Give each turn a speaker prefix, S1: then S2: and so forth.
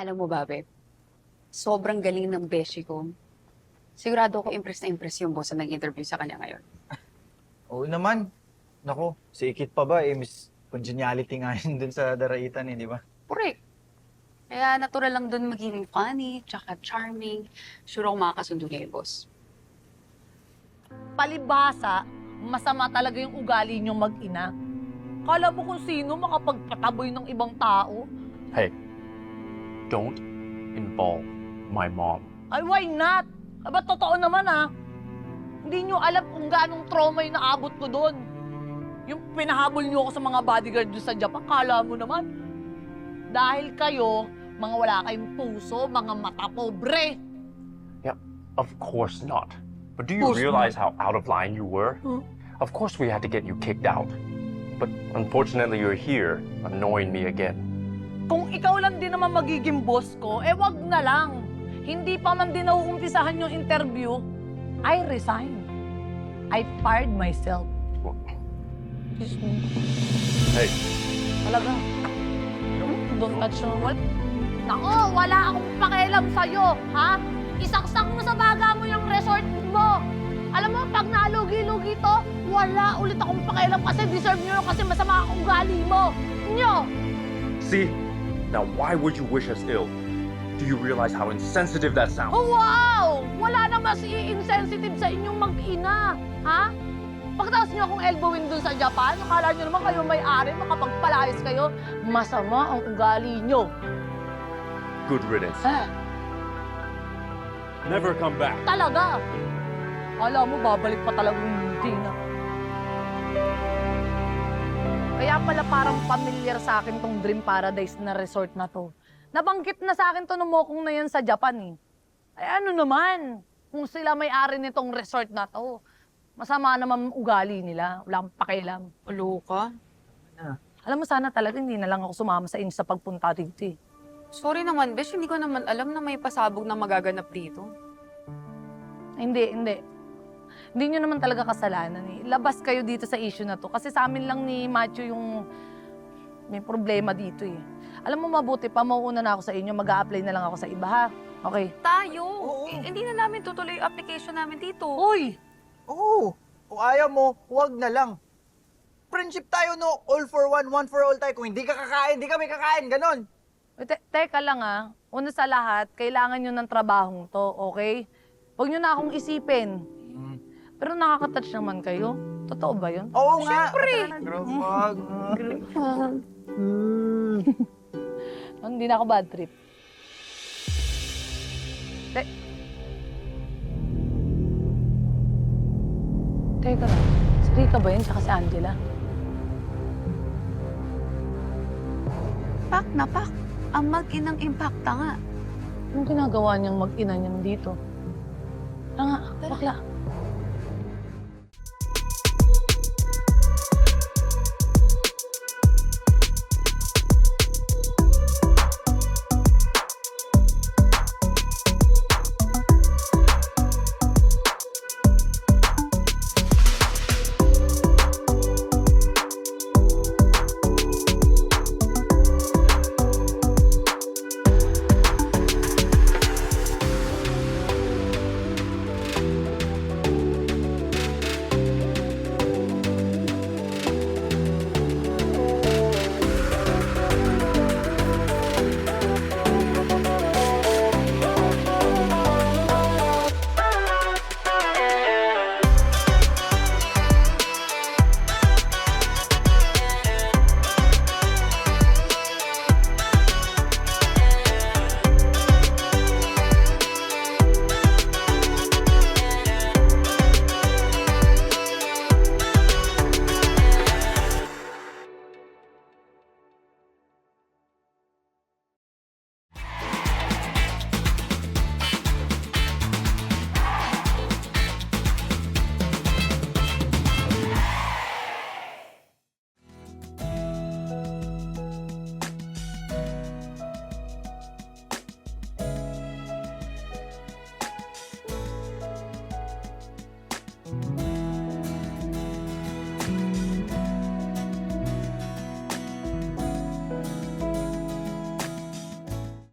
S1: Alam mo ba, babe? Sobrang galing ng beshi ko. Sigurado ako impress na impress yung boss na nag-interview sa kanya ngayon.
S2: Oo naman. Nako, si Ikit pa ba Miss Congeniality nga yun dun sa daraitan di ba?
S1: Correct. Kaya natural lang dun maging funny, tsaka charming. Sure ako makakasundo niya yung boss.
S3: Palibhasa, masama talaga yung ugali niyong mag-ina. Kala mo kung sino makapagpataboy ng ibang tao?
S4: Hey, don't involve my mom.
S3: Ay, why not? Aba, totoo naman Hindi niyo alam kung gaanong trauma yung naabot ko doon. Yung pinahabol niyo ako sa mga bodyguard doon sa Japan, kala mo naman. Dahil kayo, mga wala kayong puso, mga mata pobre.
S4: Yeah, of course not. But do you realize how out of line you were? Of course we had to get you kicked out. But unfortunately you're here, annoying me again.
S3: Kung ikaw lang din naman magiging boss ko, wag na lang. Hindi pa man din nauumpisahan yung interview, I resign. I fired myself. Excuse me.
S4: Hey,
S3: Talaga. Don't touch your what? Nako, wala akong pakialam sa'yo, ha? Isaksak mo sa baga mo yung resort mo. Alam mo, pag nalugi-lugi to, wala ulit akong pakialam kasi deserve nyo kasi masama ang ugali mo. Nyo!
S4: see? Now why would you wish us ill? Do you realize how insensitive that sounds?
S3: Oh, wow! Wala na mas i-insensitive sa inyong mag-ina, ha? Pagkatapos nyo akong elbowin dun sa Japan, akala nyo naman kayo may-ari, makapagpalayas kayo, masama ang ugali nyo.
S4: Good riddance.
S3: Ha?
S4: Never come back.
S3: Talaga! Alam mo, babalik pa talagang Tina. Kaya pala parang familiar sa akin tong Dream Paradise na resort na to. Nabanggit na sa akin to nung mokong na yan sa Japan eh. Ay ano naman, kung sila may-ari nitong resort na to, masama naman ugali nila. Wala akong pakialam.
S1: Ulo ka?
S3: Alam mo, sana talaga hindi na lang ako sumama sa inyo sa pagpunta dito eh.
S1: Sorry naman, besh. Hindi ko naman alam na may pasabog na magaganap dito.
S3: Hindi, hindi. Hindi nyo naman talaga kasalanan eh. Labas kayo dito sa issue na to. Kasi sa amin lang ni Macho yung may problema dito eh. Alam mo, mabuti pa, mauuna na ako sa inyo. Mag-a-apply na lang ako sa iba, ha? Okay.
S1: Tayo?
S2: Oo.
S1: Hindi na namin tutuloy yung application namin dito.
S3: Uy!
S2: Oo. Kung ayaw mo, huwag na lang. Friendship tayo, no? All for one for all tayo. Kung hindi ka kakain, hindi kami kakain. Ganon.
S3: Teka lang Una sa lahat, kailangan nyo ng trabahong to, okay? Huwag nyo na akong isipin. Pero nakaka-touch naman kayo. Totoo ba yun?
S2: Oo nga.
S1: Siyempre.
S2: Grabag.
S3: Hindi na ako bad trip. Teka lang. Si Rika ba yun? Tsaka si Angela?
S1: Pak na pak. Ang mag-inang impacta nga.
S3: Anong ginagawa niyang mag-ina niyan dito? Tara nga, bakla.